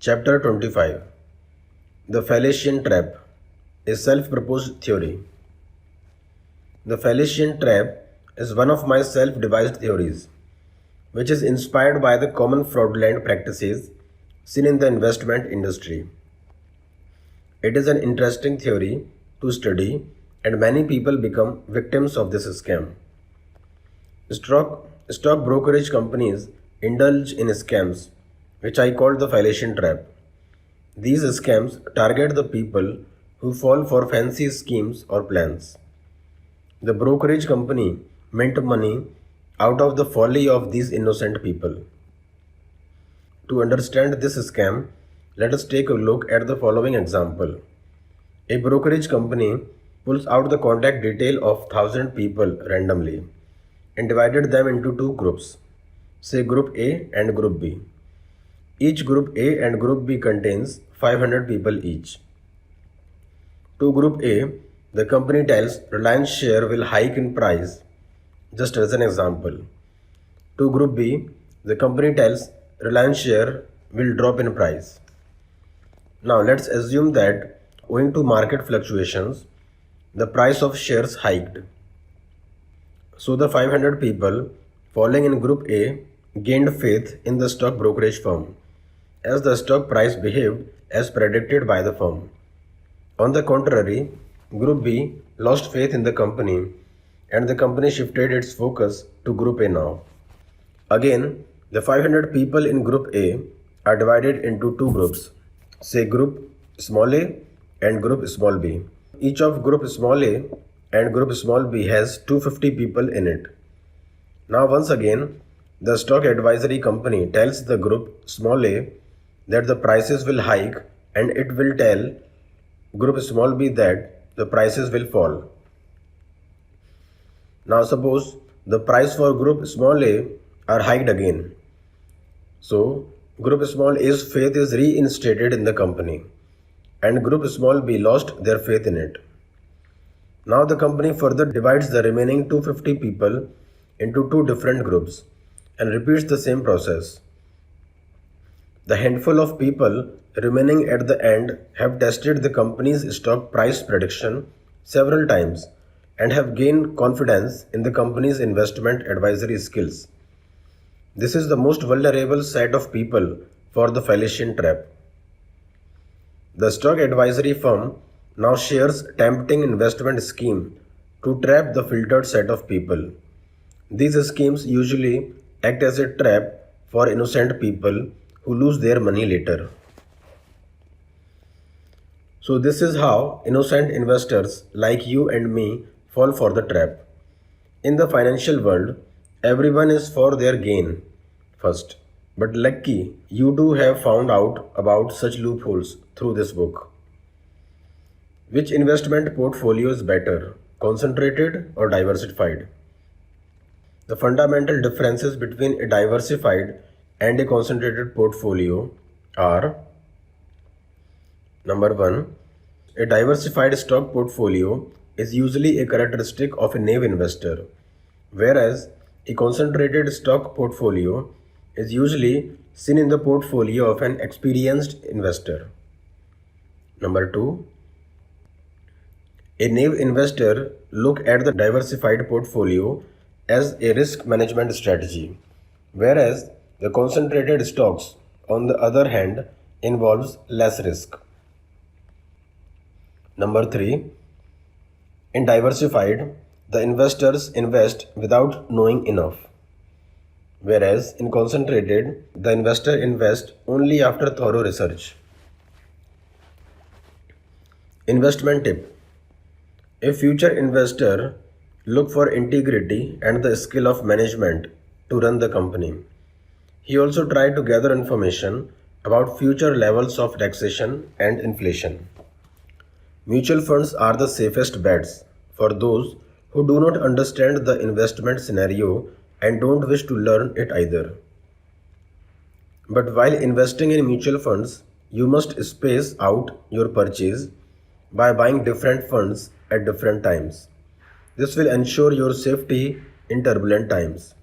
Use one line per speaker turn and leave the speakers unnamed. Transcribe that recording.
Chapter 25. The Fallacian Trap, a self-proposed theory. The Fallacian Trap is one of my self-devised theories, which is inspired by the common fraudulent practices seen in the investment industry. It is an interesting theory to study, and many people become victims of this scam. Stock brokerage companies indulge in scams, which I call the Fallacian Trap. These scams target the people who fall for fancy schemes or plans. The brokerage company mint money out of the folly of these innocent people. To understand this scam, let us take a look at the following example. A brokerage company pulls out the contact detail of 1,000 people randomly and divided them into two groups, say Group A and Group B. Each Group A and Group B contains 500 people each. To Group A, the company tells Reliance share will hike in price, just as an example. To Group B, the company tells Reliance share will drop in price. Now let's assume that owing to market fluctuations, the price of shares hiked. So the 500 people falling in Group A gained faith in the stock brokerage firm, as the stock price behaved as predicted by the firm. On the contrary, Group B lost faith in the company and the company shifted its focus to Group A now. Again, the 500 people in Group A are divided into two groups, say Group small a and Group small b. Each of Group small a and Group small b has 250 people in it. Now once again, the stock advisory company tells the Group small a that the prices will hike and it will tell Group small b that the prices will fall. Now suppose the price for Group small a are hiked again. So Group small a's faith is reinstated in the company and Group small b lost their faith in it. Now the company further divides the remaining 250 people into two different groups and repeats the same process. The handful of people remaining at the end have tested the company's stock price prediction several times and have gained confidence in the company's investment advisory skills. This is the most vulnerable set of people for the Fallacian trap. The stock advisory firm now shares tempting investment scheme to trap the filtered set of people. These schemes usually act as a trap for innocent people who lose their money later. So this is how innocent investors like you and me fall for the trap. In the financial world, everyone is for their gain first. But lucky you do have found out about such loopholes through this book. Which investment portfolio is better, concentrated or diversified? The fundamental differences between a diversified and a concentrated portfolio are: Number 1. A diversified stock portfolio is usually a characteristic of a naive investor, whereas a concentrated stock portfolio is usually seen in the portfolio of an experienced investor. Number 2. A naive investor looks at the diversified portfolio as a risk management strategy, whereas the concentrated stocks, on the other hand, involves less risk. Number 3. In diversified, the investors invest without knowing enough, whereas in concentrated, the investor invests only after thorough research. Investment tip: a future investor look for integrity and the skill of management to run the company. He also try to gather information about future levels of taxation and inflation. Mutual funds are the safest bets for those who do not understand the investment scenario and don't wish to learn it either. But while investing in mutual funds, you must space out your purchase by buying different funds at different times. This will ensure your safety in turbulent times.